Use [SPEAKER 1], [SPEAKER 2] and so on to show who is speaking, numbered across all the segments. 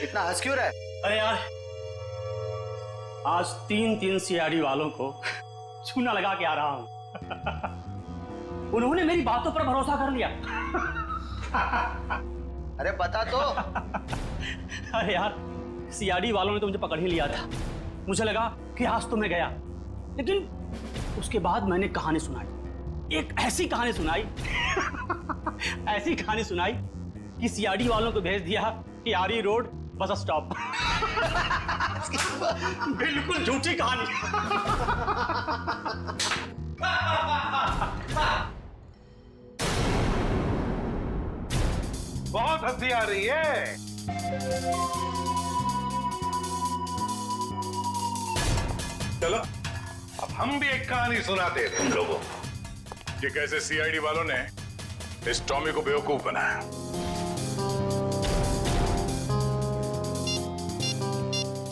[SPEAKER 1] इतना हंस क्यों रहा है?
[SPEAKER 2] अरे यार, आज 3 सीआईडी वालों को चूना लगा के आ रहा हूं। उन्होंने मेरी बातों पर भरोसा कर लिया।
[SPEAKER 1] अरे बता तो।
[SPEAKER 2] अरे यार, सीआईडी वालों ने तो मुझे पकड़ ही लिया था। मुझे लगा कि आज तो मैं गया, लेकिन उसके बाद मैंने कहानी सुनाई, एक ऐसी कहानी सुनाई ऐसी कहानी सुनाई कि सीआईडी वालों को भेज दिया कि आरी रोड बस स्टॉप। बिल्कुल झूठी कहानी।
[SPEAKER 3] बहुत हंसी आ रही है। चलो अब हम भी एक कहानी सुनाते हैं तुम लोगों को कि कैसे सीआईडी वालों ने इस टॉमी को बेवकूफ बनाया।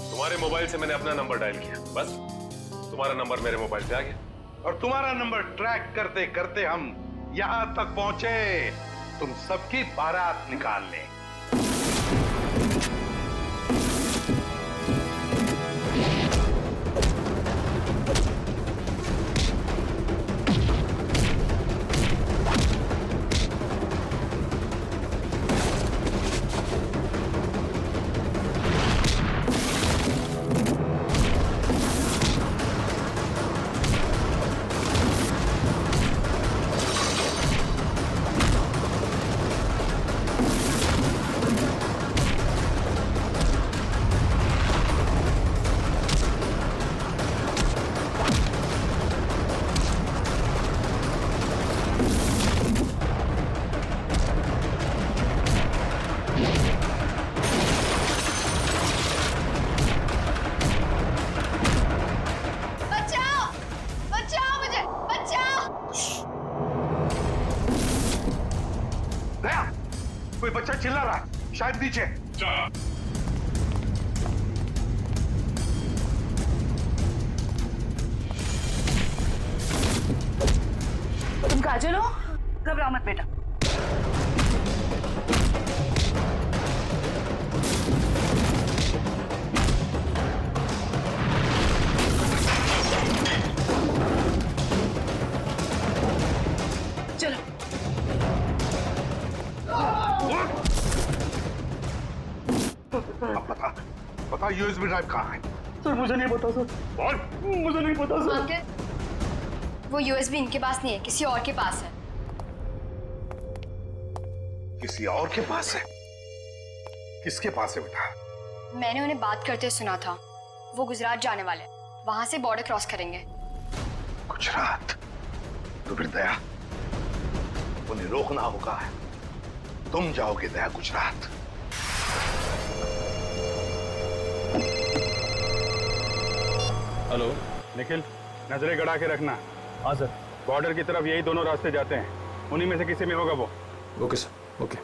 [SPEAKER 4] तुम्हारे मोबाइल से मैंने अपना नंबर डायल किया, बस तुम्हारा नंबर मेरे मोबाइल से आ गया
[SPEAKER 3] और तुम्हारा नंबर ट्रैक करते करते हम यहां तक पहुंचे तुम सबकी बारात निकालने। कोई बच्चा चिल्ला रहा है, शायद नीचे।
[SPEAKER 5] तुम काजल हो? घबराओ मत बेटा। चलो।
[SPEAKER 3] बता यूएसबी ड्राइव कहाँ है?
[SPEAKER 2] सर मुझे नहीं पता सर।
[SPEAKER 3] बोल।
[SPEAKER 2] मुझे नहीं पता सर।
[SPEAKER 6] अंकल, वो यूएसबी इनके पास नहीं है, किसी और के पास है।
[SPEAKER 3] किसी और के पास है? किसके पास है बेटा?
[SPEAKER 6] मैंने उन्हें बात करते सुना था, वो गुजरात जाने वाले, वहां से बॉर्डर क्रॉस करेंगे।
[SPEAKER 3] गुजरात? तो फिर दया, उन्हें रोकना होगा। तुम जाओगे दया गुजरात।
[SPEAKER 7] हेलो निखिल, नजरें गड़ा के रखना।
[SPEAKER 2] हाँ सर।
[SPEAKER 7] बॉर्डर की तरफ यही दोनों रास्ते जाते हैं, उन्हीं में से किसी में होगा वो।
[SPEAKER 4] ओके सर, ओके,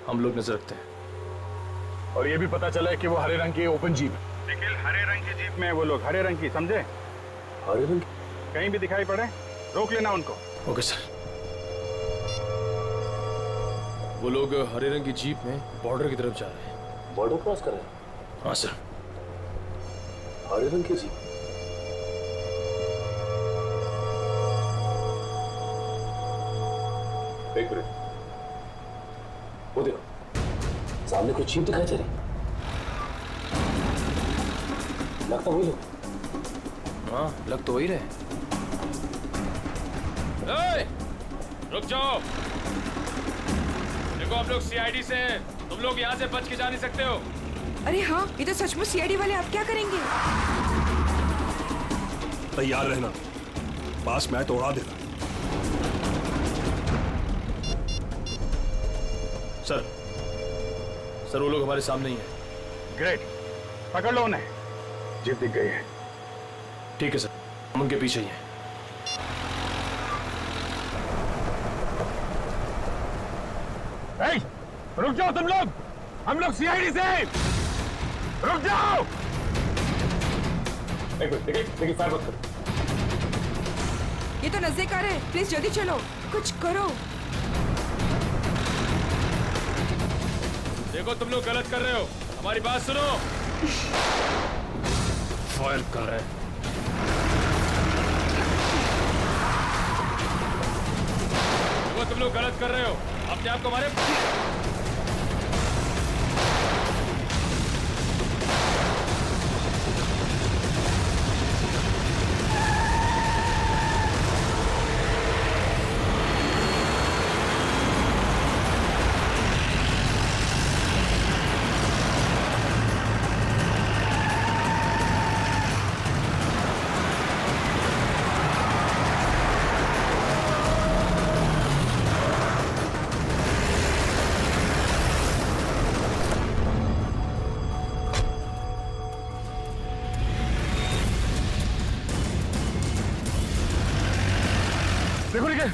[SPEAKER 4] हम लोग नजर रखते हैं।
[SPEAKER 7] और ये भी पता चला है कि वो हरे रंग की ओपन जीप है। निखिल, हरे रंग की जीप में वो लोग, हरे रंग की, समझे?
[SPEAKER 4] हरे रंग?
[SPEAKER 7] कहीं भी दिखाई पड़े रोक लेना उनको।
[SPEAKER 4] Okay sir. वो लोग हरे रंग की जीप में बॉर्डर की तरफ जा रहे हैं। बॉर्डर क्रॉस कर रहे हैं? हाँ सर। हरे रंग की जीप? एक मिनट, वो देखो सामने कुछ जीप दिखाई दे रही, लगता वही लोग। हाँ, लग तो वही रहे। रुक जाओ, देखो हम लोग सीआईडी से हैं, तुम लोग यहाँ से बच के जा नहीं सकते हो।
[SPEAKER 5] अरे हाँ, ये तो सचमुच सीआईडी वाले। आप क्या करेंगे?
[SPEAKER 8] तैयार रहना, पास में आए तो उड़ा देना।
[SPEAKER 4] सर वो लोग हमारे सामने ही हैं।
[SPEAKER 7] ग्रेट, पकड़ लो उन्हें, जीप दिख गई है।
[SPEAKER 4] ठीक है सर, हम उनके पीछे ही हैं।
[SPEAKER 7] रुक जाओ तुम लोग, हम लोग सीआईडी से। रुक जाओ।
[SPEAKER 4] एक मिनट, देखिए फायर मत करो।
[SPEAKER 5] ये तो नजदीक आ रहे हैं, प्लीज जल्दी चलो, कुछ करो।
[SPEAKER 4] देखो तुम लोग गलत कर रहे हो, हमारी बात सुनो। फायर कर रहे हैं। वो तुम लोग गलत कर रहे हो, अपने आप को हमारे
[SPEAKER 7] देखो निकल।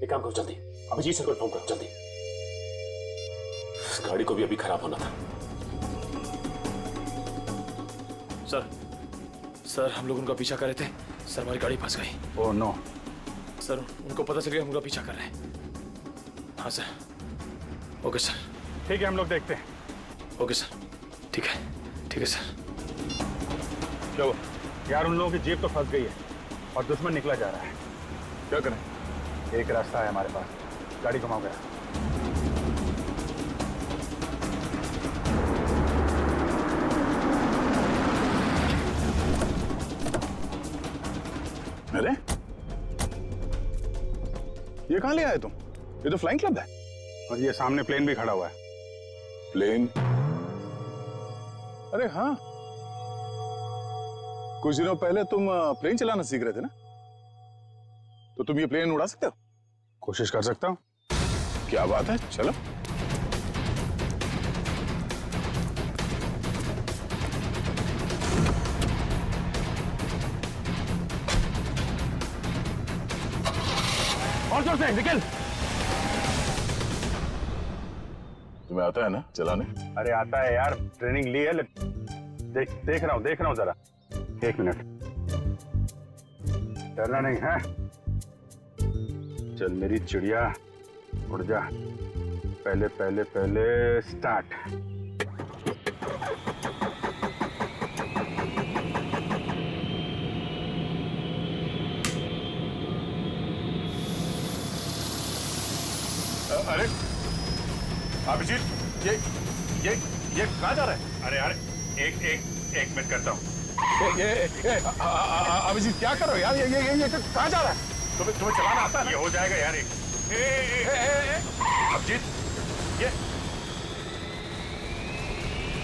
[SPEAKER 1] एक काम करो जल्दी, अभिजीत सर को इन्फॉर्म करो जल्दी। इस गाड़ी को भी अभी खराब होना था।
[SPEAKER 4] सर हम लोग उनका पीछा कर रहे थे, सर हमारी गाड़ी फंस गई।
[SPEAKER 7] Oh no.
[SPEAKER 4] सर उनको पता चल गया हम उनका पीछा कर रहे हैं। हाँ सर। Okay sir.
[SPEAKER 7] ठीक है, हम लोग देखते हैं।
[SPEAKER 4] ओके सर, ठीक है सर।
[SPEAKER 7] चलो यार, उन लोगों की जीप तो फंस गई है और दुश्मन निकला जा रहा है। क्या करें? एक रास्ता है हमारे पास, गाड़ी घुमाओ गया। अरे ये कहां ले आए तुम? ये तो फ्लाइंग क्लब है। और ये सामने प्लेन भी खड़ा हुआ है।
[SPEAKER 3] प्लेन?
[SPEAKER 7] अरे हाँ,
[SPEAKER 3] कुछ दिनों पहले तुम प्लेन चलाना सीख रहे थे ना, तो तुम ये प्लेन उड़ा सकते हो?
[SPEAKER 7] कोशिश कर सकता हूँ।
[SPEAKER 3] क्या बात है, चलो।
[SPEAKER 7] और जोर से निकल।
[SPEAKER 3] तुम्हें आता है ना चलाने?
[SPEAKER 7] अरे आता है यार, ट्रेनिंग ली है। देख रहा हूँ जरा। एक मिनट, डरना नहीं है। चल मेरी चिड़िया, उड़ जा। पहले पहले पहले स्टार्ट।
[SPEAKER 3] अरे अभिजीत, ये कहाँ जा रहा है?
[SPEAKER 7] अरे यार, एक मिनट करता हूँ। अभिजीत क्या कर रहे हो यार? ये कहाँ जा रहा है?
[SPEAKER 3] तुम्हें चलाना आता है?
[SPEAKER 7] ये हो जाएगा यार।
[SPEAKER 3] अभिजीत, ये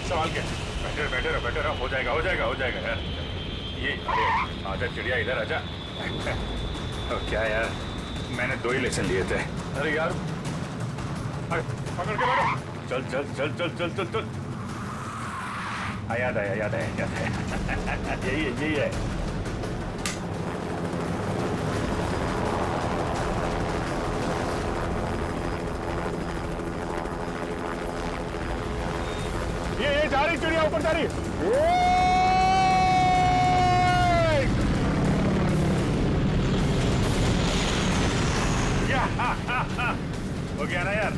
[SPEAKER 7] सवाल क्या? बैठे रहो। हो जाएगा यार। ये अरे आजा चिड़िया, इधर आजा। क्या यार, मैंने 2 ही लेसन लिए थे।
[SPEAKER 3] अरे यार,
[SPEAKER 7] अरे पकड़ के बैठो। चल। याद आया। यही है। ये जा रही चिड़िया, ऊपर जा रही। हो गया ना यार?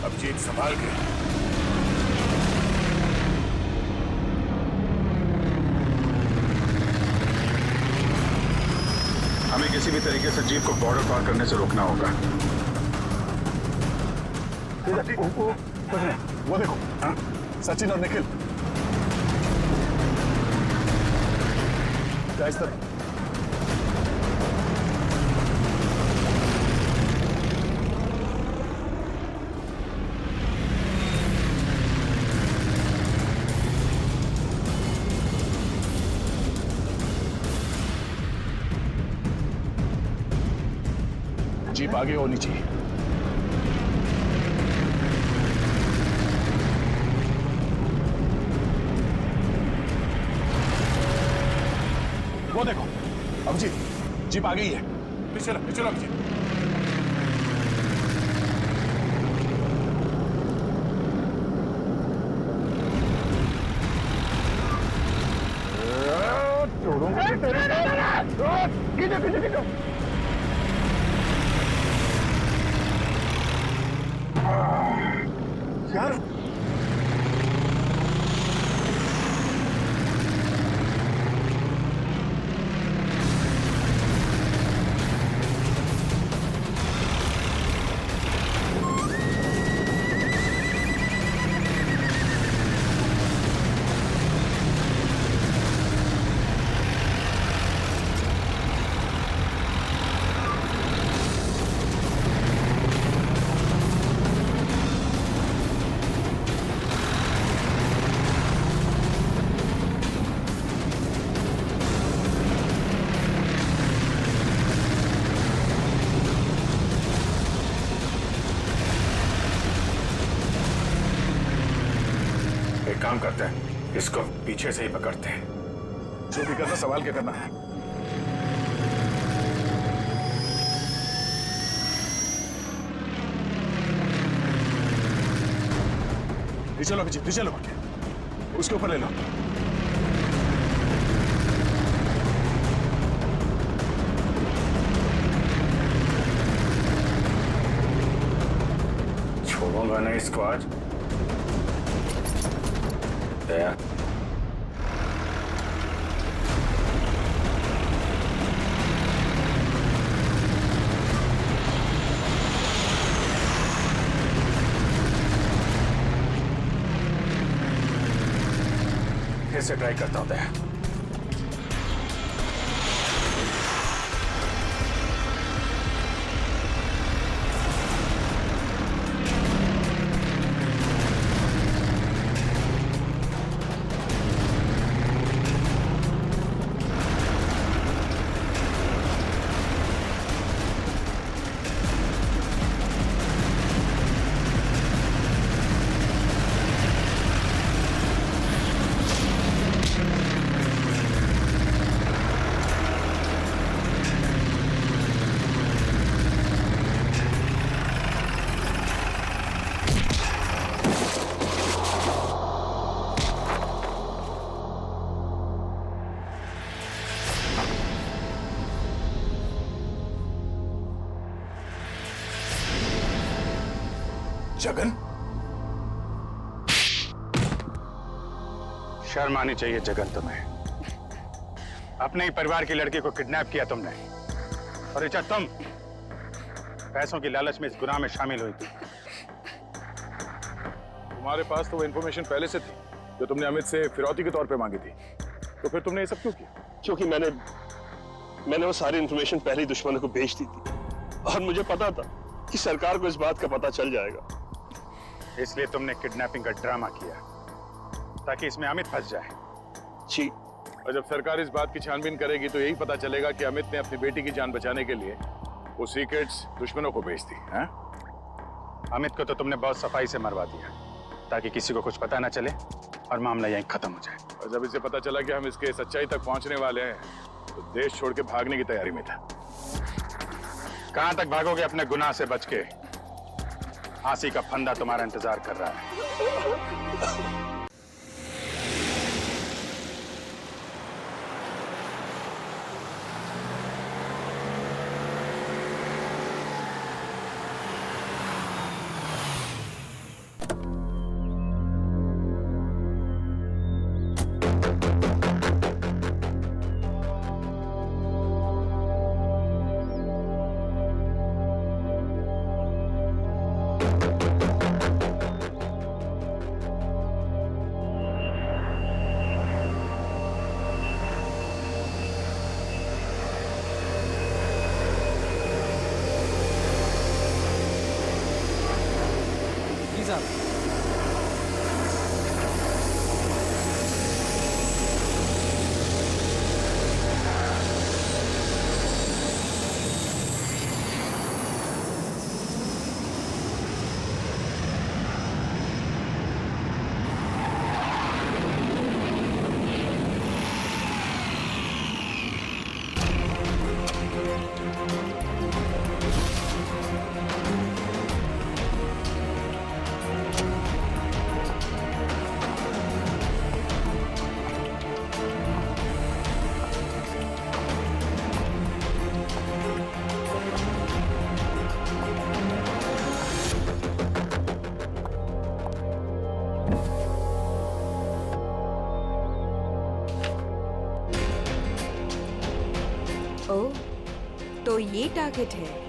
[SPEAKER 3] अभिजीत संभाल के।
[SPEAKER 7] हमें किसी भी तरीके से जीप को बॉर्डर पार करने से रोकना होगा। वो देखो, हाँ? सचिन और निखिल। इस तरह। जीप आगे होनी चाहिए।
[SPEAKER 3] वो देखो अभिजीत, जीप आ गई है। पीछे चलो अभिजीत। यार
[SPEAKER 7] काम करते हैं, इसको पीछे से ही पकड़ते हैं।
[SPEAKER 3] जो भी करना, सवाल क्या करना है? चलो अभिजीत, चलो उसके ऊपर ले लो।
[SPEAKER 7] छोड़ूंगा नहीं इसको आज। दया, फिर से ट्राई करता हूं दया।
[SPEAKER 3] जगन,
[SPEAKER 7] शर्म आनी चाहिए जगन तुम्हें। अपने ही परिवार की लड़की को किडनैप किया तुमने, और ऋचा तुम पैसों की लालच में इस गुनाह में शामिल हुई थी।
[SPEAKER 3] तुम्हारे पास तो वो इन्फॉर्मेशन पहले से थी जो तुमने अमित से फिरौती के तौर पे मांगी थी, तो फिर तुमने ये सब क्यों किया?
[SPEAKER 8] क्योंकि मैंने वो सारी इन्फॉर्मेशन पहले ही दुश्मनों को भेज दी थी, और मुझे पता था कि सरकार को इस बात का पता चल जाएगा।
[SPEAKER 7] इसलिए तुमने किडनैपिंग का ड्रामा किया ताकि इसमें अमित फंस जाए।
[SPEAKER 8] जी,
[SPEAKER 3] और जब सरकार इस बात की छानबीन करेगी तो यही पता चलेगा कि अमित ने अपनी बेटी की जान बचाने के लिए वो सीक्रेट्स दुश्मनों को भेज दी। हैं?
[SPEAKER 7] अमित को तो तुमने बहुत सफाई से मरवा दिया ताकि किसी को कुछ पता ना चले और मामला यहीं खत्म हो जाए।
[SPEAKER 3] और जब इसे पता चला कि हम इसके सच्चाई तक पहुंचने वाले हैं तो देश छोड़ के भागने की तैयारी में था।
[SPEAKER 7] कहां तक भागोगे अपने गुनाह से बच के? फांसी का फंदा तुम्हारा इंतजार कर रहा है।
[SPEAKER 5] तो ये टारगेट है।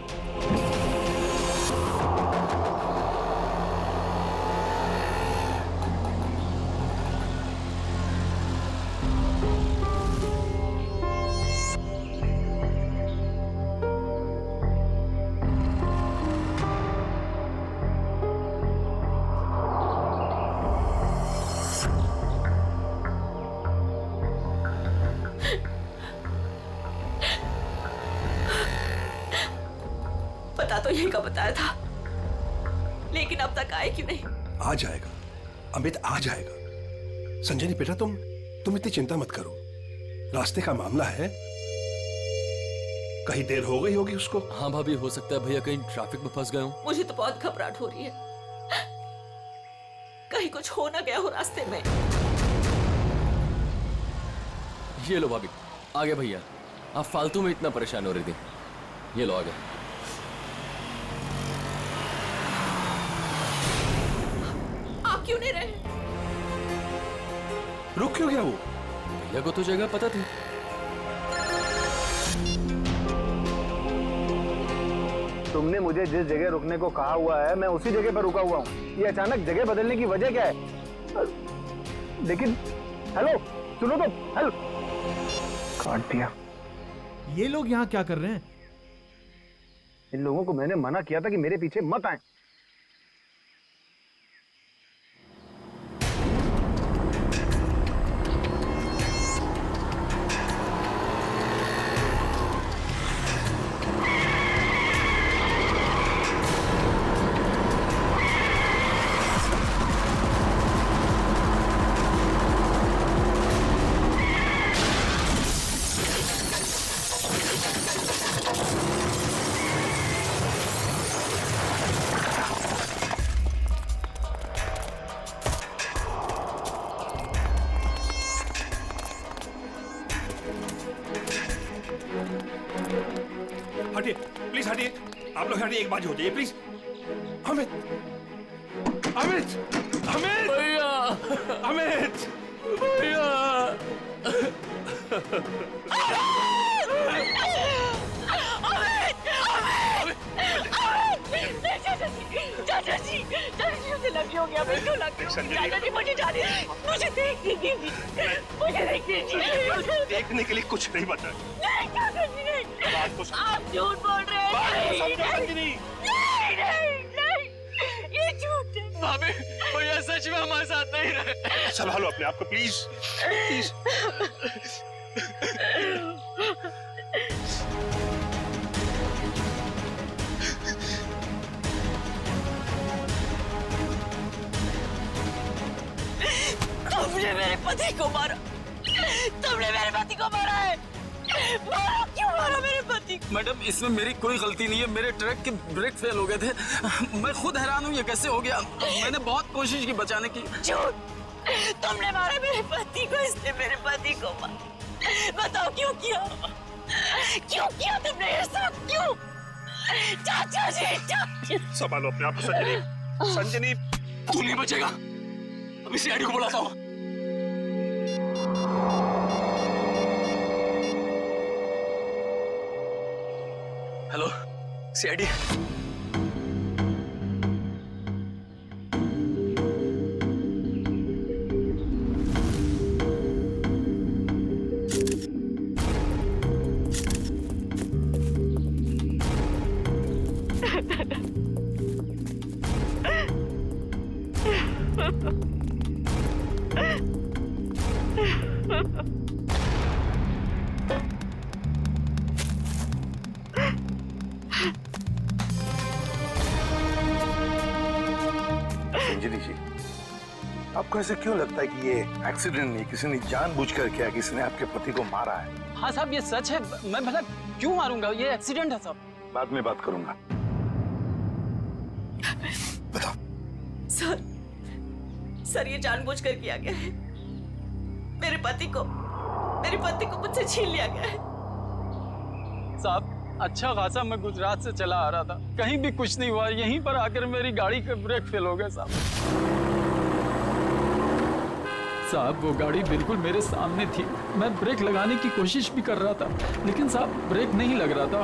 [SPEAKER 9] पता तो यही का बताया था, लेकिन अब तक आए क्यों नहीं?
[SPEAKER 10] आ जाएगा अमित, आ जाएगा। संजनी बेटा तुम इतनी चिंता मत करो, रास्ते का मामला है, कहीं देर हो गई होगी उसको।
[SPEAKER 4] हाँ भाभी, हो सकता है भैया कहीं ट्रैफिक में फंस गए हो।
[SPEAKER 9] मुझे तो बहुत घबराहट हो रही है, कहीं कुछ हो ना गया हो रास्ते में।
[SPEAKER 4] ये लो भाभी, आ गए भैया। आप फालतू में इतना परेशान हो रही थी, ये लो आ गए।
[SPEAKER 9] आप क्यों नहीं रहे?
[SPEAKER 10] रुक क्यों गया वो?
[SPEAKER 4] भैया को तो जगह पता थी।
[SPEAKER 11] तुमने मुझे जिस जगह रुकने को कहा हुआ है मैं उसी जगह पर रुका हुआ हूँ। ये अचानक जगह बदलने की वजह क्या है? लेकिन हेलो सुनो तो, हेलो। काट दिया।
[SPEAKER 12] ये लोग यहाँ क्या कर रहे हैं?
[SPEAKER 11] इन लोगों को मैंने मना किया था कि मेरे पीछे मत आए।
[SPEAKER 10] हटिए प्लीज, हटिए आप लोग, हटिए, एक बात हो जाइए प्लीज। अमित, अमित, अमित
[SPEAKER 4] भैया,
[SPEAKER 10] अमित
[SPEAKER 4] भैया,
[SPEAKER 9] चाचा जी मुझे लगी हो गया, मैं क्यों लगी? चाचा जी मुझे जाने, मुझे देखने दीजिए, मुझे देखने दीजिए।
[SPEAKER 10] देखने के लिए कुछ नहीं बता।
[SPEAKER 9] नहीं चाचा जी नहीं,
[SPEAKER 10] बात तो
[SPEAKER 9] आप झूठ बोल रहे हैं। नहीं, ये झूठ है।
[SPEAKER 4] भाभी, भैया सच में हमारे साथ नहीं रहे।
[SPEAKER 10] संभालो अपने आप को प्लीज, प्लीज।
[SPEAKER 9] तुमने मेरे पति को मारा, तुमने मेरे पति को मारा है। मारा, क्यों मारा मेरे पति को?
[SPEAKER 2] मैडम इसमें मेरी कोई गलती नहीं है, मेरे ट्रक के ब्रेक फेल हो गए थे। मैं खुद हैरान हूँ ये कैसे हो गया। मैंने बहुत कोशिश की बचाने की।
[SPEAKER 9] झूठ, तुमने मारा मेरे पति को, इसने मेरे पति को मारा। बताओ क्यों किया? क्यों किया तुमने ये सब? क्यों? चाचा जी, चाचा।
[SPEAKER 10] संभालो अपने आप को संजनी, संजनी।
[SPEAKER 2] तू नहीं बचेगा, अभी सीआईडी को बुलाता हूँ। Hello CID.
[SPEAKER 11] संजनी जी, आपको ऐसे क्यों लगता है कि ये एक्सीडेंट नहीं, किसी ने जानबूझकर किया, किसी ने आपके पति को मारा है?
[SPEAKER 2] हाँ साहब ये सच है, मैं भला क्यों मारूंगा, ये एक्सीडेंट है साहब।
[SPEAKER 11] बाद में बात करूंगा। बताओ।
[SPEAKER 9] सर ये जानबूझकर किया गया है। मेरे पति को मुझसे छीन लिया गया है।
[SPEAKER 2] साहब अच्छा खासा मैं गुजरात से चला आ रहा था, कहीं भी कुछ नहीं हुआ, यहीं पर आकर मेरी गाड़ी का ब्रेक फेल हो गया साहब। साहब वो गाड़ी बिल्कुल मेरे सामने थी, मैं ब्रेक लगाने की कोशिश भी कर रहा था, लेकिन साहब ब्रेक नहीं लग रहा था।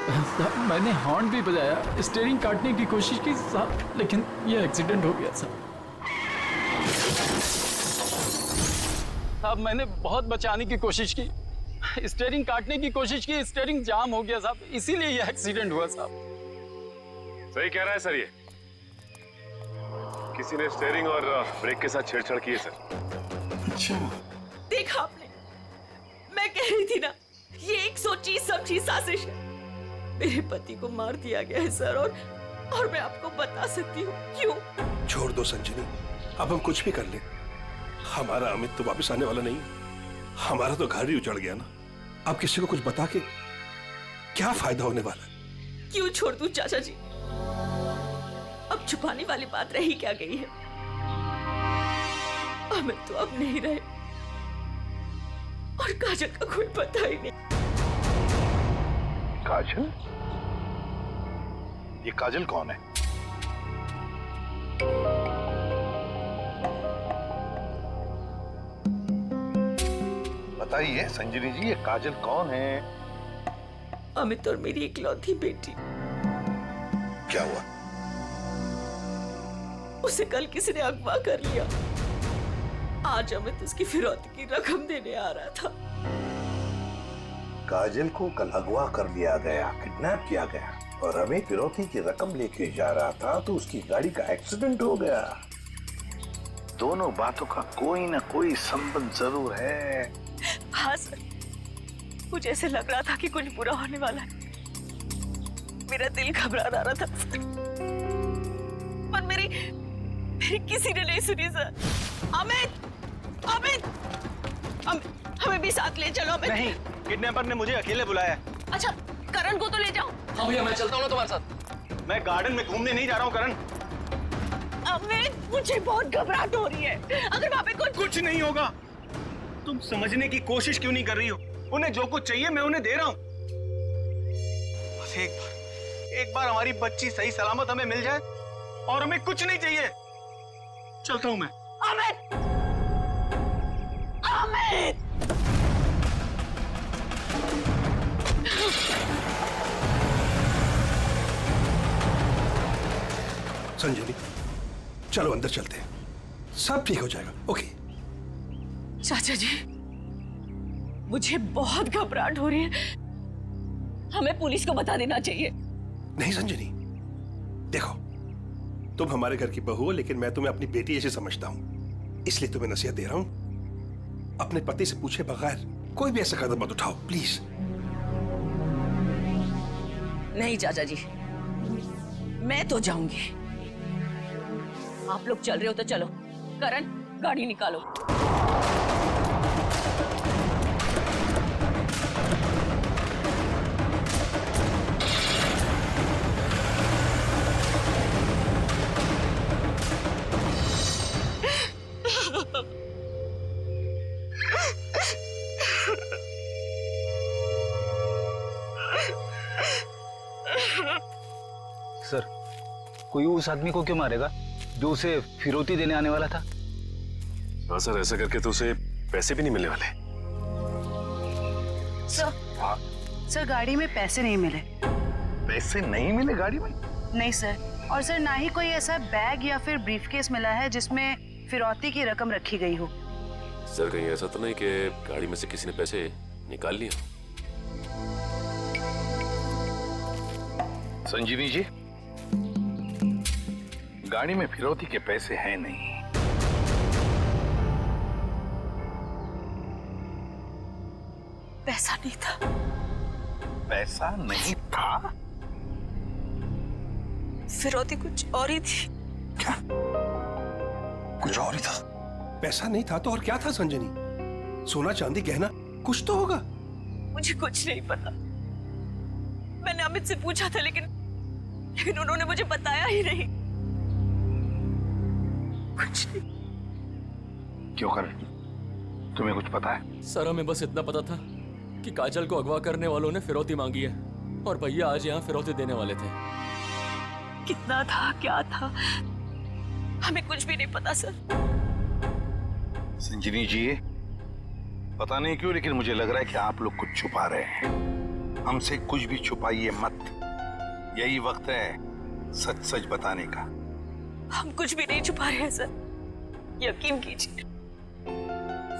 [SPEAKER 4] मैंने हॉर्न भी बजाया, स्टीयरिंग काटने की कोशिश की साहब, लेकिन ये एक्सीडेंट हो गया साहब। साहब मैंने बहुत बचाने की कोशिश की, स्टीयरिंग काटने की कोशिश की, स्टीयरिंग जाम हो गया साहब, इसीलिए ये एक्सीडेंट हुआ साहब।
[SPEAKER 8] सही कह रहा है सर, ये किसी ने स्टीयरिंग और ब्रेक के साथ छेड़छाड़ की है सर।
[SPEAKER 9] अच्छा देखा आपने, मैं कह रही थी ना, ये एक सोची समझी साजिश है। मेरे पति को मार दिया गया है सर, और मैं आपको बता सकती हूँ क्यों।
[SPEAKER 10] छोड़ दो संजनी, अब हम कुछ भी कर ले, हमारा अमित तो वापस आने वाला नहीं, हमारा तो घर ही उजड़ गया ना। अब किसी को कुछ बता के क्या फायदा होने वाला है?
[SPEAKER 9] क्यों छोड़ दूं चाचा जी, अब छुपाने वाली बात रही क्या गई है। अमित तो अब नहीं रहे, और काजल का कोई पता ही नहीं।
[SPEAKER 3] काजल? ये काजल कौन है? बताइए संजनी जी, ये काजल कौन है?
[SPEAKER 9] अमित और मेरी इकलौती बेटी।
[SPEAKER 3] क्या हुआ?
[SPEAKER 9] उसे कल किसी ने अगवा कर लिया, आज अमित उसकी फिरौती की रकम देने आ रहा था।
[SPEAKER 3] काजल को कल अगवा कर लिया गया, किडनैप किया गया, और हमें फिरौती की रकम लेके जा रहा था तो उसकी गाड़ी का एक्सीडेंट हो गया। दोनों बातों का कोई ना कोई संबंध जरूर है।
[SPEAKER 9] हाँ सर, मुझे ऐसे लग रहा था कि कुछ बुरा होने वाला है। मेरा दिल घबरा रहा था, पर मेरी किसी ने नहीं सुनी सर। अमित, अमित, हमें भी साथ ले चलो। अमित
[SPEAKER 11] नहीं, किडनैपर ने मुझे अकेले बुलाया।
[SPEAKER 9] अच्छा, करण को तो ले जाओ।
[SPEAKER 11] हाँ भैया, मैं चलता हूँ ना तुम्हारे साथ। मैं गार्डन में घूमने नहीं जा रहा हूँ करण।
[SPEAKER 9] अमित, मुझे बहुत घबराहट हो रही है, अगर वहाँ पे
[SPEAKER 11] कुछ नहीं होगा। तुम समझने की कोशिश क्यों नहीं कर रही हो? उन्हें जो कुछ चाहिए मैं उन्हें दे रहा हूँ। बस एक बार हमारी बच्ची सही सलामत हमें मिल जाए, और हमें कुछ नहीं चाहिए। चलता हूँ मैं।
[SPEAKER 9] अमित, अमित,
[SPEAKER 10] संजनी चलो अंदर चलते हैं, सब ठीक हो जाएगा। ओके
[SPEAKER 9] चाचा जी, मुझे बहुत घबराहट हो रही है, हमें पुलिस को बता देना चाहिए।
[SPEAKER 10] नहीं संजनी, देखो तुम हमारे घर की बहू हो, लेकिन मैं तुम्हें अपनी बेटी ऐसे समझता हूं, इसलिए तुम्हें नसीहत दे रहा हूं, अपने पति से पूछे बगैर कोई भी ऐसा कदम मत उठाओ प्लीज।
[SPEAKER 9] नहीं चाचा जी, मैं तो जाऊंगी। आप लोग चल रहे हो तो चलो। करण, गाड़ी निकालो।
[SPEAKER 11] सर, कोई उस आदमी को क्यों मारेगा जो उसे फिरौती देने आने वाला था?
[SPEAKER 8] हाँ सर, ऐसा करके तो उसे पैसे भी नहीं मिलने वाले।
[SPEAKER 13] सर गाड़ी में पैसे नहीं मिले।
[SPEAKER 3] पैसे नहीं मिले गाड़ी में?
[SPEAKER 13] नहीं सर, और सर ना ही कोई ऐसा बैग या फिर ब्रीफकेस मिला है जिसमें फिरौती की रकम रखी गई हो।
[SPEAKER 1] सर कहीं ऐसा तो नहीं कि गाड़ी में से किसी ने पैसे निकाल लिए?
[SPEAKER 3] संजीवी जी, गाड़ी में फिरौती के पैसे हैं नहीं।
[SPEAKER 9] पैसा नहीं था।
[SPEAKER 3] पैसा नहीं था?
[SPEAKER 9] फिरौती कुछ और ही थी।
[SPEAKER 10] क्या? कुछ और ही था? पैसा नहीं था तो और क्या था संजनी? सोना चांदी गहना कुछ तो होगा।
[SPEAKER 9] मुझे कुछ नहीं पता। मैंने अमित से पूछा था, लेकिन उन्होंने मुझे बताया ही नहीं। कुछ नहीं।
[SPEAKER 3] क्यों कर? तुम्हें कुछ पता है?
[SPEAKER 4] सर हमें बस इतना पता था कि काजल को अगवा करने वालों ने फिरौती मांगी है, और भैया आज यहाँ फिरौती देने वाले थे।
[SPEAKER 9] कितना था, क्या था, हमें कुछ भी नहीं पता सर।
[SPEAKER 3] संजनी जी, पता नहीं क्यों लेकिन मुझे लग रहा है कि आप लोग कुछ छुपा रहे हैं। हमसे कुछ भी छुपाइए मत। यही वक्त है सच सच बताने का।
[SPEAKER 9] हम कुछ भी नहीं छुपा रहे हैं सर, यकीन कीजिए।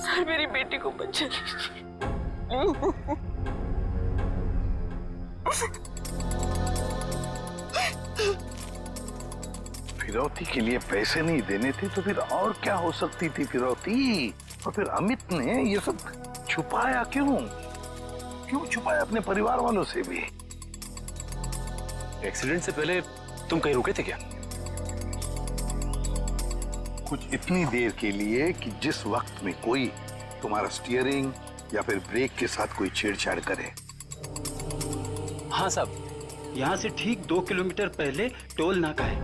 [SPEAKER 9] सर मेरी बेटी को बचा लीजिए।
[SPEAKER 3] फिरौती के लिए पैसे नहीं देने थे तो फिर और क्या हो सकती थी फिरौती? और फिर अमित ने ये सब छुपाया क्यों? क्यों छुपाया अपने परिवार वालों से भी?
[SPEAKER 1] एक्सीडेंट से पहले तुम कहीं रुके थे क्या?
[SPEAKER 3] कुछ इतनी देर के लिए कि जिस वक्त में कोई तुम्हारा स्टीयरिंग या फिर ब्रेक के साथ कोई छेड़छाड़ करे।
[SPEAKER 2] हाँ साहब, यहाँ से ठीक 2 किलोमीटर पहले टोल नाका है,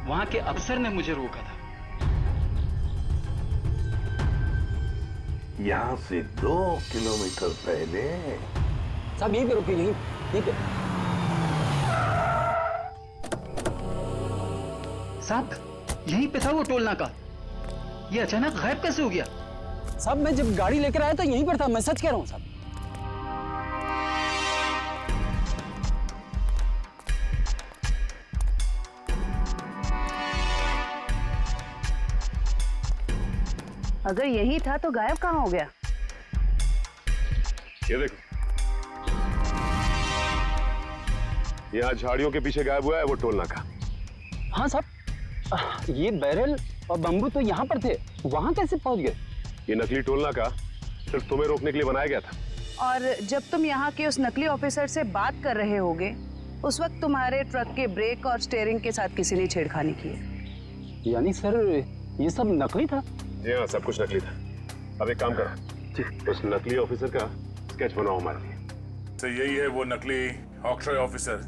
[SPEAKER 2] वहाँ के अफसर ने मुझे रोका था।
[SPEAKER 3] यहाँ से 2 किलोमीटर पहले?
[SPEAKER 2] साहब यहीं पे रुकी, यहीं पे। साहब यहीं पे था वो टोल नाका, ये अचानक गायब कैसे हो गया? साहब मैं जब गाड़ी लेकर आया तो यहीं पर था, मैं सच कह रहा हूँ साहब।
[SPEAKER 13] अगर यही था तो गायब कहाँ हो गया?
[SPEAKER 8] ये देखो, यहाँ झाड़ियों के पीछे गायब हुआ है वो टोल नाका।
[SPEAKER 2] हाँ साहब, ये बैरल और बम्बू तो यहाँ पर थे, वहाँ कैसे पहुँच गए?
[SPEAKER 8] ये नकली टोल नाका सिर्फ तुम्हें रोकने के लिए बनाया गया था।
[SPEAKER 13] और जब तुम यहाँ के उस नकली ऑफिसर से बात कर रहे होगे, उस वक्त तुम्हारे ट्रक के ब्रेक और स्टीयरिंग के साथ किसी ने छेड़खानी की है।
[SPEAKER 2] यानी सर ये सब नकली था?
[SPEAKER 8] जी हाँ, सब कुछ नकली था। अब एक काम करो, उस नकली ऑफिसर का स्केच बनाओ हमारे लिए।
[SPEAKER 7] तो यही है वो नकली ऑक्ट्रॉय ऑफिसर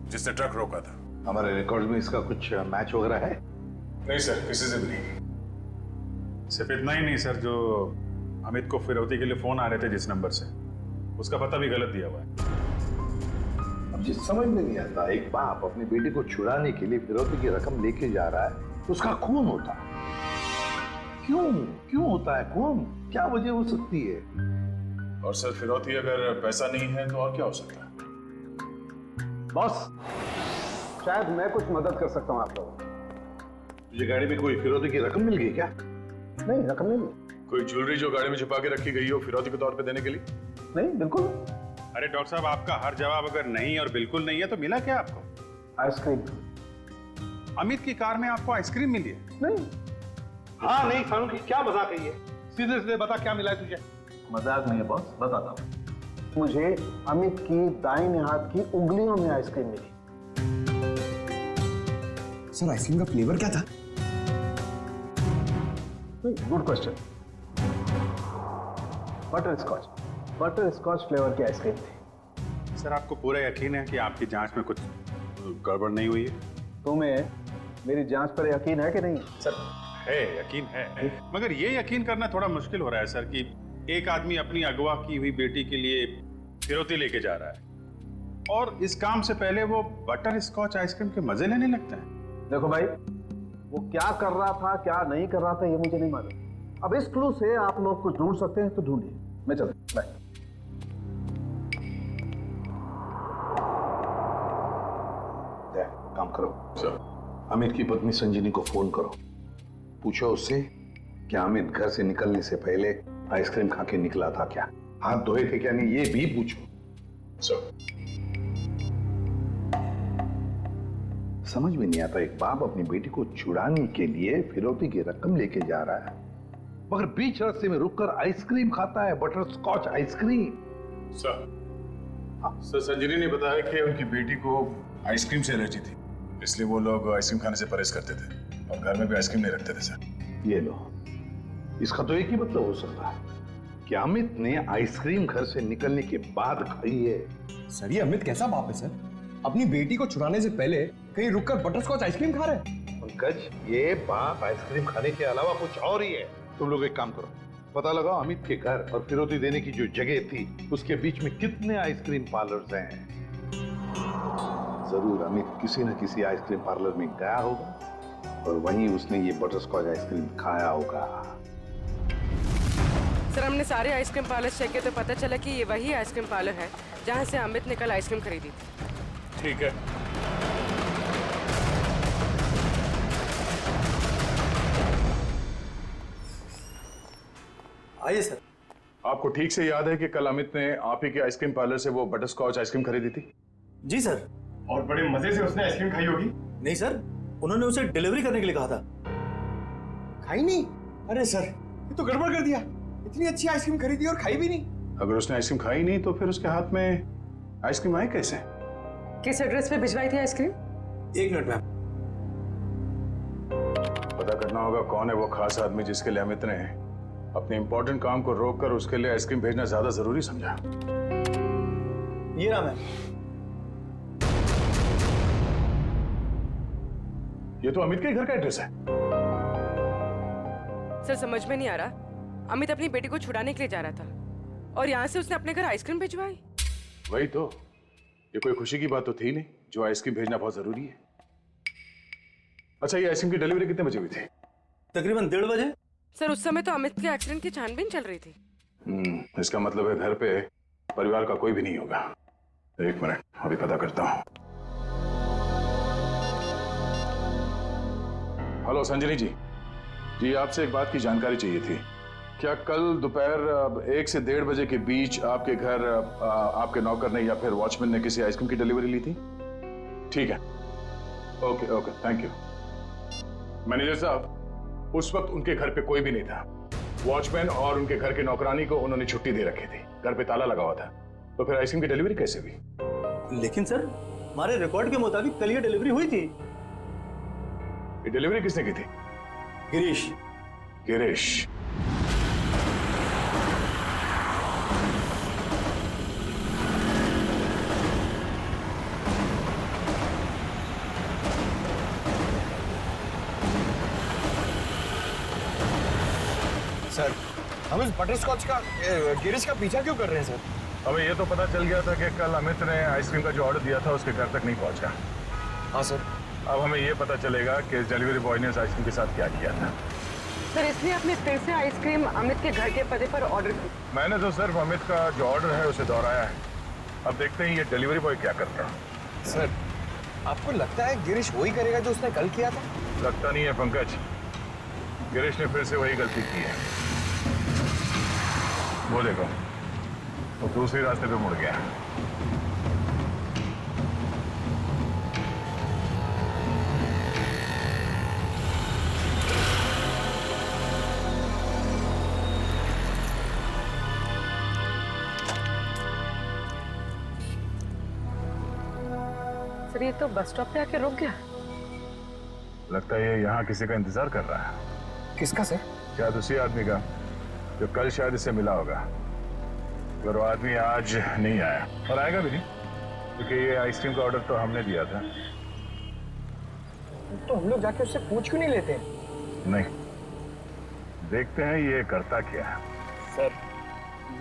[SPEAKER 7] जिसने ट्रक रोका था।
[SPEAKER 3] हमारे रिकॉर्ड में इसका कुछ मैच वगैरह है?
[SPEAKER 7] नहीं सर, किसी से भी नहीं। सिर्फ इतना ही नहीं सर, जो अमित को फिरौती के लिए फोन आ रहे थे जिस नंबर से, उसका पता भी गलत दिया हुआ है।
[SPEAKER 3] अब जिस समझ में नहीं आता, एक बाप अपनी बेटी को छुड़ाने के लिए फिरौती की रकम लेके जा रहा है, तो उसका खून होता है। क्यों होता है खून? क्या वजह हो सकती है?
[SPEAKER 7] और सर फिरौती अगर पैसा नहीं है तो और क्या हो सकता है?
[SPEAKER 11] बॉस, शायद मैं कुछ मदद कर सकता हूँ आप लोगों की।
[SPEAKER 3] तुझे गाड़ी में कोई फिरौती की रकम मिल गई क्या?
[SPEAKER 11] नहीं, रकम नहीं मिली।
[SPEAKER 7] कोई ज्वेलरी जो गाड़ी में छुपा के रखी गई हो फिरौती के तौर पे देने के लिए?
[SPEAKER 11] नहीं, बिल्कुल।
[SPEAKER 7] अरे डॉक्टर साहब, आपका हर जवाब अगर नहीं और बिल्कुल नहीं है तो मिला क्या आपको?
[SPEAKER 11] आइसक्रीम।
[SPEAKER 7] अमित की कार में आपको आइसक्रीम मिली है?
[SPEAKER 11] नहीं।
[SPEAKER 10] हाँ नहीं फारूकी, क्या मजाक है ये? सीधे सीधे बता क्या मिला है तुझे?
[SPEAKER 11] मजाक नहीं है बॉस, बताता हूँ। मुझे अमित की दाहिने हाथ की उंगलियों में आइसक्रीम मिली।
[SPEAKER 14] सर आइसक्रीम का फ्लेवर क्या था?
[SPEAKER 11] Good question. Butterscotch flavour की आइसक्रीम थी।
[SPEAKER 7] सर आपको पूरा यकीन है कि आपकी जांच में कुछ गड़बड़ नहीं हुई है?
[SPEAKER 11] तुम्हें मेरी जांच पर यकीन है कि नहीं?
[SPEAKER 7] सर है, यकीन है, मगर ये यकीन करना थोड़ा मुश्किल हो रहा है सर कि एक आदमी अपनी अगवा की हुई बेटी के लिए फिरौती लेके जा रहा है और इस काम से पहले वो बटर स्कॉच आइसक्रीम के मजे लेने लगता है।
[SPEAKER 11] देखो भाई, वो क्या कर रहा था क्या नहीं कर रहा था ये मुझे नहीं मालूम। अब इस क्लू से आप लोग कुछ ढूंढ सकते हैं तो ढूंढिए। मैं चलता हूं, बाय।
[SPEAKER 3] काम करो सर, अमित की पत्नी संजीनी को फोन करो, पूछो उससे कि अमित घर से निकलने से पहले आइसक्रीम खा के निकला था क्या, हाथ धोए थे क्या नहीं, ये भी पूछो सर। समझ में नहीं आता, एक बाप अपनी बेटी को छुड़ाने के लिए फिरौती की रकम लेके जा रहा है, मगर बीच रास्ते में रुककर आइसक्रीम खाता है, बटर स्कॉच आइसक्रीम।
[SPEAKER 7] सर संजीनी ने बताया कि उनकी बेटी को आइसक्रीम से एलर्जी थी, इसलिए वो लोग आइसक्रीम खाने से परहेज करते थे और घर में भी आइसक्रीम नहीं रखते थे सर।
[SPEAKER 3] ये लो, इसका तो एक ही मतलब हो सकता है कि अमित ने आइसक्रीम घर से निकलने के बाद खाई है।
[SPEAKER 14] सर ये अमित कैसा बाप है सर? अपनी बेटी को छुड़ाने से पहले कहीं रुककर बटरस्कॉच आइसक्रीम खा रहे हैं।
[SPEAKER 3] पंकज, ये बाप आइसक्रीम खाने के अलावा कुछ और ही है। तुम लोग एक काम करो, पता लगाओ अमित के घर और फिरौती देने की जो जगह थी उसके बीच में कितने आइसक्रीम पार्लर्स हैं। जरूर अमित किसी न किसी आइसक्रीम पार्लर में गया होगा और वहीं उसने ये बटरस्कॉच आइसक्रीम खाया होगा।
[SPEAKER 5] सर हमने सारे आइसक्रीम पार्लर चेक किए तो पता चला कि ये वही आइसक्रीम पार्लर है जहाँ से अमित ने कल आइसक्रीम खरीदी थी।
[SPEAKER 7] ठीक है।
[SPEAKER 11] आइए सर।
[SPEAKER 7] आपको ठीक से याद है कि कल अमित ने आप ही के आइसक्रीम पार्लर से वो बटर स्कॉच आइसक्रीम खरीदी थी?
[SPEAKER 11] जी सर।
[SPEAKER 14] और बड़े मजे से उसने आइसक्रीम खाई होगी।
[SPEAKER 11] नहीं सर, उन्होंने उसे डिलीवरी करने के लिए कहा था।
[SPEAKER 14] खाई नहीं? अरे सर, ये तो गड़बड़ कर दिया। इतनी अच्छी आइसक्रीम खरीदी और खाई भी नहीं।
[SPEAKER 7] अगर उसने आइसक्रीम खाई नहीं तो फिर उसके हाथ में आइसक्रीम आई कैसे?
[SPEAKER 5] किस एड्रेस पे भिजवाई थी आइसक्रीम?
[SPEAKER 11] 1 minute ma'am.
[SPEAKER 7] पता करना होगा कौन है वो खास आदमी जिसके लिए अमित ने अपने इंपॉर्टेंट काम को रोककर उसके लिए आइसक्रीम भेजना ज्यादा जरूरी समझा।
[SPEAKER 11] ये रहा मैम।
[SPEAKER 7] ये तो अमित के घर का एड्रेस है।
[SPEAKER 5] सर समझ में नहीं आ रहा, अमित अपनी बेटी को छुड़ाने के लिए जा रहा था और यहाँ से उसने अपने घर आइसक्रीम भिजवाई।
[SPEAKER 7] वही तो, ये कोई खुशी की बात तो थी नहीं जो आइसक्रीम भेजना बहुत जरूरी है। अच्छा, ये आइसक्रीम की डिलीवरी कितने बजे हुई थी?
[SPEAKER 11] तकरीबन 1:30 बजे।
[SPEAKER 5] सर उस समय तो अमित के एक्सीडेंट की छानबीन चल रही थी।
[SPEAKER 7] इसका मतलब है घर पे परिवार का कोई भी नहीं होगा। 1 मिनट, अभी पता करता हूँ। हेलो संजनी जी। जी, आपसे एक बात की जानकारी चाहिए थी। क्या कल दोपहर 1 से 1:30 बजे के बीच आपके घर आपके नौकर ने या फिर वॉचमैन ने किसी आइसक्रीम की डिलीवरी ली थी? ठीक है, okay okay, thank you. Manager साहब, उस वक्त उनके घर पे कोई भी नहीं था। वॉचमैन और उनके घर के नौकरानी को उन्होंने छुट्टी दे रखी थी, घर पे ताला लगा हुआ था। तो फिर आइसक्रीम की डिलीवरी कैसे हुई?
[SPEAKER 11] लेकिन सर, हमारे रिकॉर्ड के मुताबिक कल ये डिलीवरी हुई थी।
[SPEAKER 7] ये डिलीवरी किसने की थी?
[SPEAKER 11] गिरीश।
[SPEAKER 7] गिरीश।
[SPEAKER 14] सर, हम इस बटर स्कॉच का गिरीश का पीछा क्यों कर रहे हैं सर?
[SPEAKER 7] हमें ये तो पता चल गया था कि कल अमित ने आइसक्रीम का जो ऑर्डर दिया था उसके घर तक नहीं पहुंचा।
[SPEAKER 14] हाँ सर।
[SPEAKER 7] अब हमें ये पता चलेगा कि डिलीवरी बॉय ने इस आइसक्रीम के साथ क्या किया था।
[SPEAKER 5] सर इसलिए आपने फिर से आइसक्रीम अमित के घर के पते पर ऑर्डर की?
[SPEAKER 7] मैंने तो सिर्फ अमित का जो ऑर्डर है उसे दोहराया है। अब देखते हैं ये डिलीवरी बॉय क्या करता है।
[SPEAKER 14] सर, आपको लगता है गिरीश वही करेगा जो उसने कल किया था?
[SPEAKER 7] लगता नहीं है पंकज, गिरीश ने फिर से वही गलती की है। वो देखो, वो दूसरे रास्ते पे मुड़ गया।
[SPEAKER 5] सर ये तो बस स्टॉप पे आके रुक गया।
[SPEAKER 7] लगता है ये यहाँ किसी का इंतजार कर रहा है।
[SPEAKER 14] किसका सर?
[SPEAKER 7] शायद उसी आदमी का जो कल शायद इससे मिला होगा। अगर वो आदमी आज नहीं आया, और आएगा भी नहीं, क्योंकि ये आइसक्रीम का ऑर्डर तो हमने दिया था।
[SPEAKER 14] तो हम लोग जाके उससे पूछ क्यों नहीं लेते?
[SPEAKER 7] नहीं, देखते हैं ये करता क्या है।
[SPEAKER 14] सर,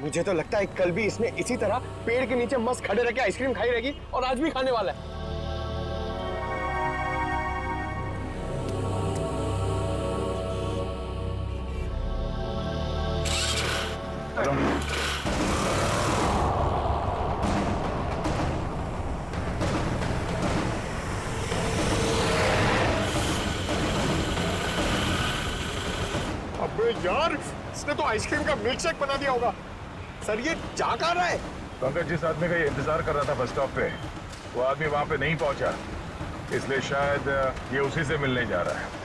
[SPEAKER 14] मुझे तो लगता है कल भी इसने इसी तरह पेड़ के नीचे मस्त खड़े रह के आइसक्रीम खाई रहेगी और आज भी खाने वाला है। अबे यार, इसने तो आइसक्रीम का मिल्क शेक बना दिया होगा। सर ये जा कहाँ रहा है?
[SPEAKER 7] पंकज, जिस आदमी का ये इंतजार कर रहा था बस स्टॉप पे, वो आदमी वहां पे नहीं पहुंचा, इसलिए शायद ये उसी से मिलने जा रहा है।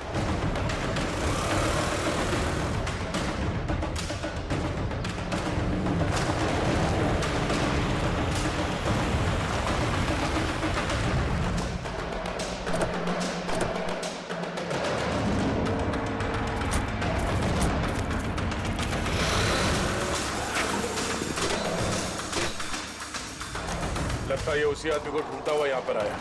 [SPEAKER 7] लगता है ये उसी आदमी को ढूंढता हुआ यहाँ पर आया।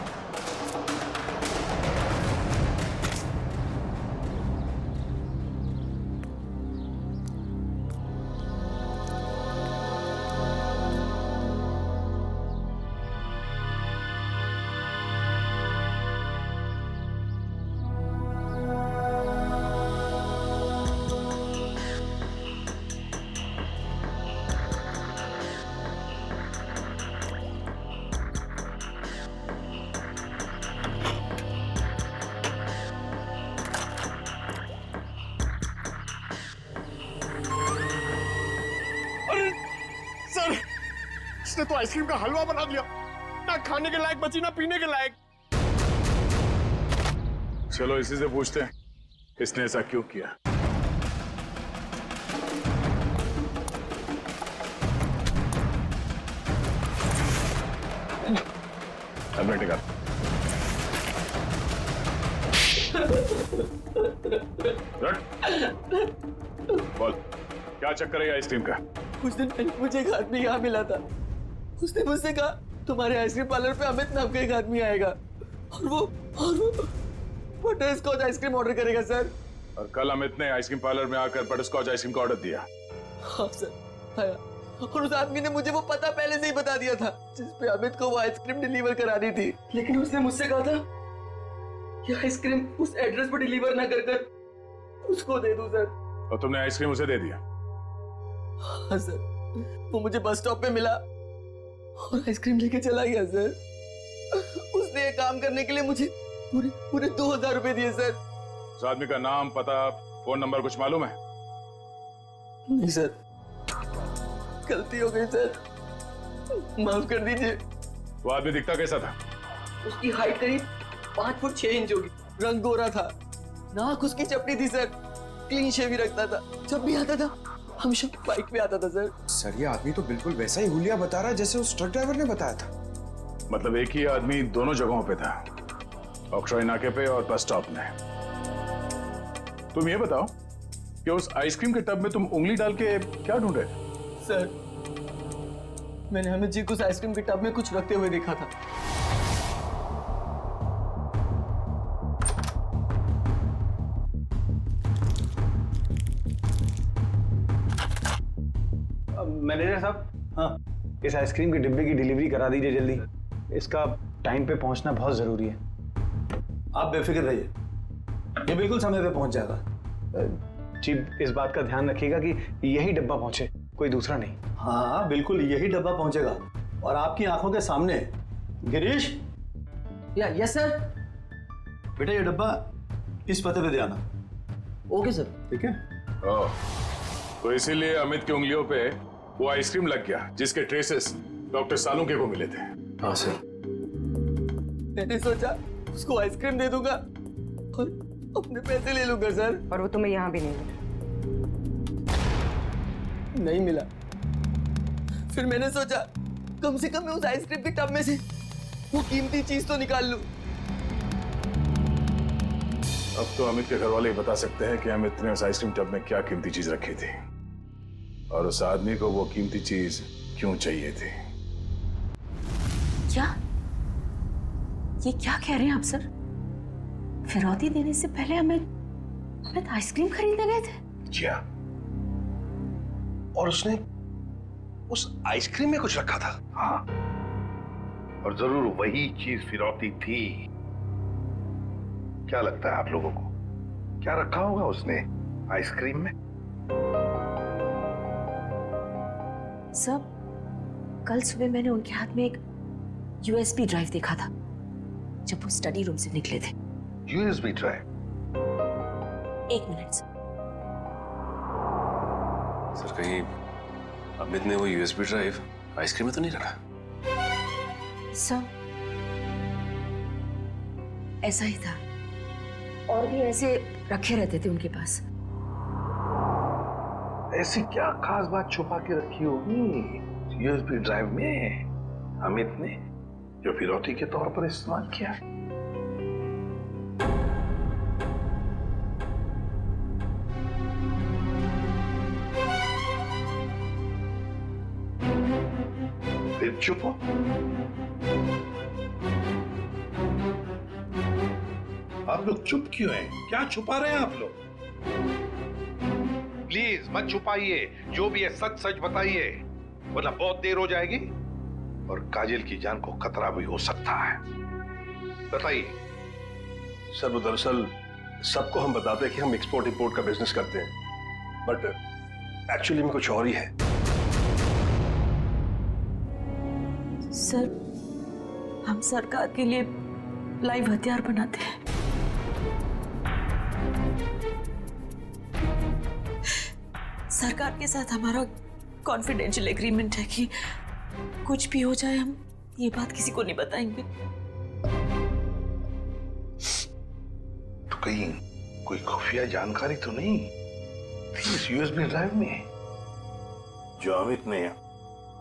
[SPEAKER 14] इसने तो आइसक्रीम का हलवा बना दिया, ना खाने के लायक बची ना पीने के लायक।
[SPEAKER 7] चलो इसी से पूछते हैं इसने ऐसा क्यों किया। हेलमेट निकाल। बोल क्या चक्कर है आइसक्रीम का?
[SPEAKER 15] कुछ दिन पहले मुझे एक आदमी यहाँ मिला था। उसने मुझसे कहा तुम्हारे आइसक्रीम पार्लर पे अमित नाम का एक आदमी आएगा और वो बटर स्कॉच आइसक्रीम ऑर्डर करेगा सर।
[SPEAKER 7] और कल अमित ने आइसक्रीम पार्लर में आकर बटर स्कॉच आइसक्रीम का ऑर्डर दिया।
[SPEAKER 15] हाँ सर आया, और उस आदमी ने मुझे वो पता पहले से ही बता दिया था जिस पे अमित को वो आइसक्रीम डिलीवर करानी थी, लेकिन उसने मुझसे कहा था कि आइसक्रीम उस एड्रेस पर डिलीवर ना कर उसको दे दूं सर।
[SPEAKER 7] और तुमने आइसक्रीम उसे दे दिया?
[SPEAKER 15] हाँ सर, वो मुझे बस स्टॉप पे मिला और आइसक्रीम लेके चला गया सर। उसने ये काम करने के लिए मुझे पूरे 2000 रुपए दिए सर।
[SPEAKER 7] उस आदमी का नाम, पता, फोन नंबर कुछ मालूम है?
[SPEAKER 15] नहीं सर, गलती हो गई सर, माफ कर दीजिए।
[SPEAKER 7] वो आदमी दिखता कैसा था?
[SPEAKER 15] उसकी हाइट करीब 5 फुट 6 इंच होगी, रंग गोरा था, नाक उसकी चपटी थी सर, क्लीन शेव ही रखता था, जब भी आता था हमेशा बाइक पे आता था सर।
[SPEAKER 14] सर ये आदमी तो बिल्कुल वैसा ही हुलिया बता रहा है जैसे उस ट्रक ड्राइवर ने बताया था।
[SPEAKER 7] मतलब एक ही आदमी दोनों जगहों पे था, ऑक्ट्रॉय नाके पे और बस स्टॉप में। तुम ये बताओ कि उस आइसक्रीम के टब में तुम उंगली डाल के क्या ढूंढ रहे थे?
[SPEAKER 15] सर मैंने अमित जी को उस आइसक्रीम के टब में कुछ रखते हुए देखा था।
[SPEAKER 11] मैनेजर साहब, हाँ, इस आइसक्रीम के डिब्बे की डिलीवरी करा दीजिए जल्दी। इसका टाइम पे पहुंचना बहुत जरूरी है। आप बेफिक्र रहिए, ये बिल्कुल समय पे पहुंच जाएगा। जी इस बात का ध्यान रखिएगा कि यही डब्बा पहुंचे, कोई दूसरा नहीं। हाँ बिल्कुल यही डब्बा पहुंचेगा और आपकी आंखों के सामने। Girish,
[SPEAKER 15] yes sir.
[SPEAKER 11] बेटा ये डब्बा इस पते पे दे आना।
[SPEAKER 15] Okay sir.
[SPEAKER 11] ठीक है।
[SPEAKER 7] तो इसीलिए अमित की उंगलियों पे वो आइसक्रीम लग गया जिसके ट्रेसेस डॉक्टर सालुंके को मिले थे।
[SPEAKER 11] हाँ सर।
[SPEAKER 15] मैंने सोचा उसको आइसक्रीम दे दूंगा और अपने पैसे ले लूंगा सर।
[SPEAKER 5] और वो तुम्हें यहाँ भी
[SPEAKER 15] नहीं मिला। फिर मैंने सोचा कम से कम मैं उस आइसक्रीम के टब में से वो कीमती चीज तो निकाल लूं।
[SPEAKER 7] अब तो अमित के घर वाले ही बता सकते हैं कि अमित ने उस आइसक्रीम टब में क्या कीमती चीज रखी थी और उस आदमी को वो कीमती चीज क्यों चाहिए थी।
[SPEAKER 9] क्या ये क्या कह रहे हैं आप सर? फिरौती देने से पहले हमें आइसक्रीम खरीदने गए थे?
[SPEAKER 10] जी हाँ, और उसने उस आइसक्रीम में कुछ रखा था।
[SPEAKER 3] हाँ, और जरूर वही चीज फिरौती थी। क्या लगता है आप लोगों को, क्या रखा होगा उसने आइसक्रीम में?
[SPEAKER 9] सर कल सुबह मैंने उनके हाथ में एक USB ड्राइव देखा था जब वो स्टडी रूम से निकले थे।
[SPEAKER 3] USB drive?
[SPEAKER 9] एक मिनट
[SPEAKER 1] सर कहीं अमित ने वो USB ड्राइव आइसक्रीम में तो नहीं रखा?
[SPEAKER 9] सर ऐसा ही था, और भी ऐसे रखे रहते थे उनके पास।
[SPEAKER 3] ऐसी क्या खास बात छुपा के रखी होगी USB ड्राइव में अमित ने जो फिरौती के तौर पर इस्तेमाल किया? फिर चुप हो। आप लोग चुप क्यों हैं? क्या छुपा रहे हैं आप लोग? प्लीज मत छुपाइए, जो भी है सच सच बताइए, वरना बहुत देर हो जाएगी और काजल की जान को खतरा भी हो सकता है। बताइए।
[SPEAKER 10] सर वो दरअसल सबको हम बताते हैं कि हम एक्सपोर्ट इंपोर्ट का बिजनेस करते हैं, बट एक्चुअली में कुछ और ही है।
[SPEAKER 9] सर हम सरकार के लिए लाइव हथियार बनाते हैं। सरकार के साथ हमारा कॉन्फिडेंशियल एग्रीमेंट है कि कुछ भी हो जाए हम ये बात किसी को नहीं बताएंगे।
[SPEAKER 3] तो कहीं कोई खुफिया जानकारी तो नहीं थी इस यूएसबी ड्राइव में जो अमित ने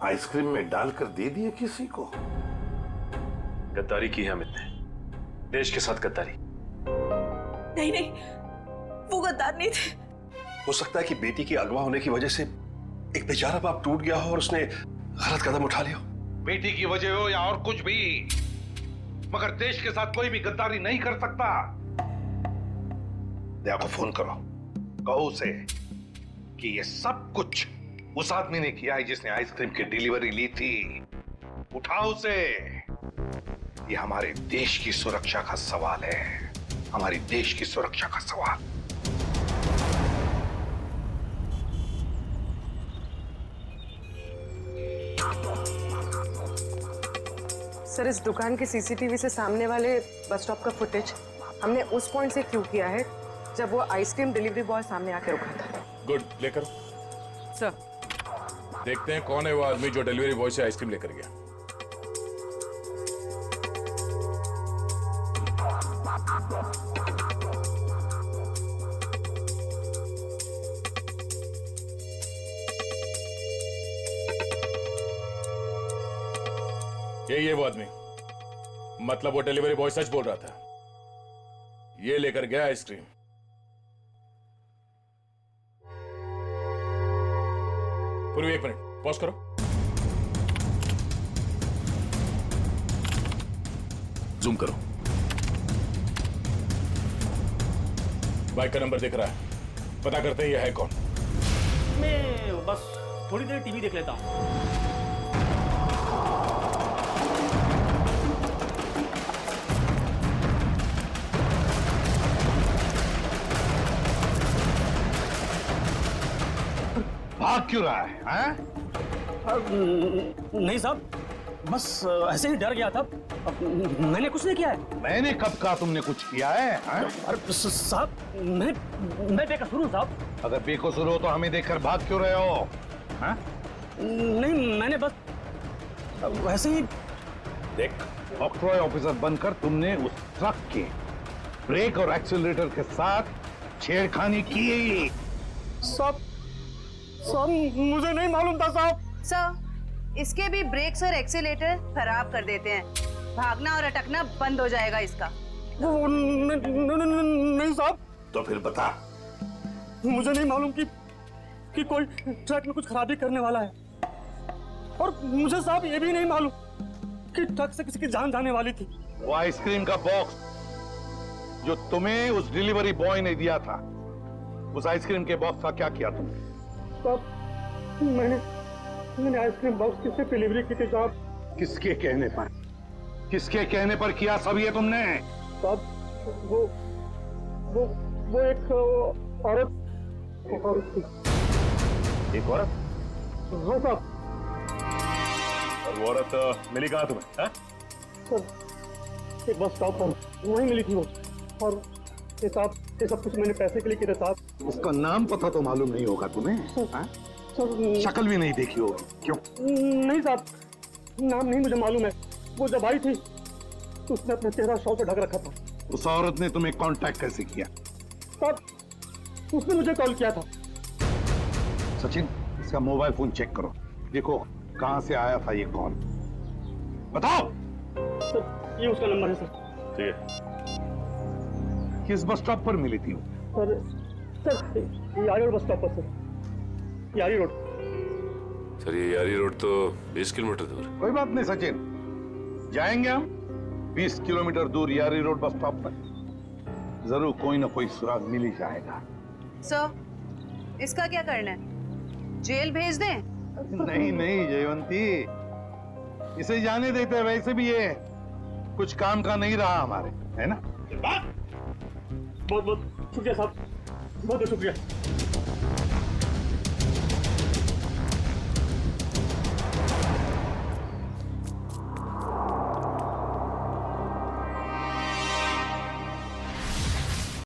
[SPEAKER 3] आइसक्रीम में डालकर दे दिया किसी को?
[SPEAKER 4] गद्दारी की है अमित ने, देश के साथ गद्दारी।
[SPEAKER 9] नहीं नहीं, वो गद्दार नहीं थे।
[SPEAKER 10] हो सकता है कि बेटी के अगवा होने की वजह से एक बेचारा बाप टूट गया हो और उसने गलत कदम उठा लिया हो।
[SPEAKER 3] बेटी की वजह हो या और कुछ भी, मगर देश के साथ कोई भी गद्दारी नहीं कर सकता। दया को फोन करो, कहो उसे कि ये सब कुछ उस आदमी ने किया है जिसने आइसक्रीम की डिलीवरी ली थी। उठाओ उसे। ये हमारे देश की सुरक्षा का सवाल है, हमारी देश की सुरक्षा का सवाल।
[SPEAKER 5] सर, इस दुकान के सीसीटीवी से सामने वाले बस स्टॉप का फुटेज हमने उस पॉइंट से क्यू किया है जब वो आइसक्रीम डिलीवरी बॉय सामने आके रुका था।
[SPEAKER 16] गुड, लेकर
[SPEAKER 5] सर
[SPEAKER 16] देखते हैं कौन है वो आदमी जो डिलीवरी बॉय से आइसक्रीम लेकर गया। ये वो आदमी, मतलब वो डिलीवरी बॉय सच बोल रहा था, ये लेकर गया आइसक्रीम। पूर्वी, एक मिनट पॉज करो। जूम करो। बाइक का नंबर दिख रहा है, पता करते हैं ये है कौन।
[SPEAKER 2] मैं बस थोड़ी देर टीवी देख लेता हूँ।
[SPEAKER 3] भाग क्यों रहा है, हैं?
[SPEAKER 2] नहीं साहब, बस ऐसे ही डर गया था। मैंने कुछ नहीं किया है।
[SPEAKER 3] मैंने कब कहा तुमने कुछ किया है?
[SPEAKER 2] अरे साहब, मैं बेकसूर हूँ साहब।
[SPEAKER 3] अगर बेकसूर हो तो हमें देखकर भाग क्यों रहे हो? हैं?
[SPEAKER 2] नहीं, मैंने बस वैसे ही।
[SPEAKER 3] देख, ऑक्ट्रॉय ऑफिसर बनकर तुमने उस ट्रक के ब्रेक और एक्सीलरेटर के साथ छेड़खानी की।
[SPEAKER 2] साहब मुझे नहीं मालूम था साहब।
[SPEAKER 13] सर, इसके भी ब्रेक्स और एक्सीलेटर खराब कर देते हैं। भागना और अटकना बंद हो जाएगा इसका।
[SPEAKER 2] नहीं साहब।
[SPEAKER 3] तो फिर बता।
[SPEAKER 2] मुझे नहीं मालूम कि कोई ट्रक में कुछ खराबी करने वाला है, और मुझे साहब ये भी नहीं मालूम कि ट्रक से किसी की जान जाने वाली थी।
[SPEAKER 3] वो आइसक्रीम का बॉक्स जो तुम्हें उस डिलीवरी बॉय ने दिया था, उस आइसक्रीम के बॉक्स का क्या किया तुमने?
[SPEAKER 2] साहब, मैंने आइसक्रीम बॉक्स किससे डिलीवरी की थी साहब?
[SPEAKER 3] किसके कहने पर? किसके कहने पर किया सब ये तुमने?
[SPEAKER 2] साहब, वो एक औरत थी।
[SPEAKER 3] एक औरत?
[SPEAKER 2] हाँ साहब।
[SPEAKER 16] और वो औरत मिली कहाँ तुम्हें?
[SPEAKER 2] सर, एक बस स्टॉप पर वहीं मिली थी वो। और ये साहब, ये सब कुछ मैंने पैसे के लिए किया साहब।
[SPEAKER 3] उसका नाम पता तो मालूम नहीं होगा तुम्हें? शक्ल भी नहीं देखी होगी। क्यों?
[SPEAKER 2] नहीं साहब, नाम नहीं मुझे मालूम है। वो जब आई थी तो उसने अपना चेहरा शॉल से ढक रखा था।
[SPEAKER 3] उस औरत ने तुम्हें कांटेक्ट कैसे किया?
[SPEAKER 2] साहब, उसने मुझे कॉल किया था।
[SPEAKER 3] सचिन, इसका मोबाइल फोन चेक करो, देखो कहां से आया था ये कॉल। बताओ।
[SPEAKER 2] सर, ये उसका नंबर है सर।
[SPEAKER 3] ठीक है। किस बस स्टॉप पर मिली थी वो?
[SPEAKER 2] सर, यारी रोड बस स्टॉप पर सर। यारी रोड।
[SPEAKER 1] सर, ये यारी रोड तो 20 किलोमीटर दूर।
[SPEAKER 3] कोई बात नहीं सचिन, जाएंगे हम 20 किलोमीटर दूर यारी रोड बस स्टॉप पर। जरूर कोई ना कोई सुराग मिल ही जाएगा।
[SPEAKER 13] सर, इसका क्या करना है? जेल भेज दें?
[SPEAKER 3] नहीं जयवंती, इसे जाने देते हैं। वैसे भी ये कुछ काम का नहीं रहा हमारे, है ना?
[SPEAKER 2] बहुत बहुत शुक्रिया साहब, बहुत शुक्रिया।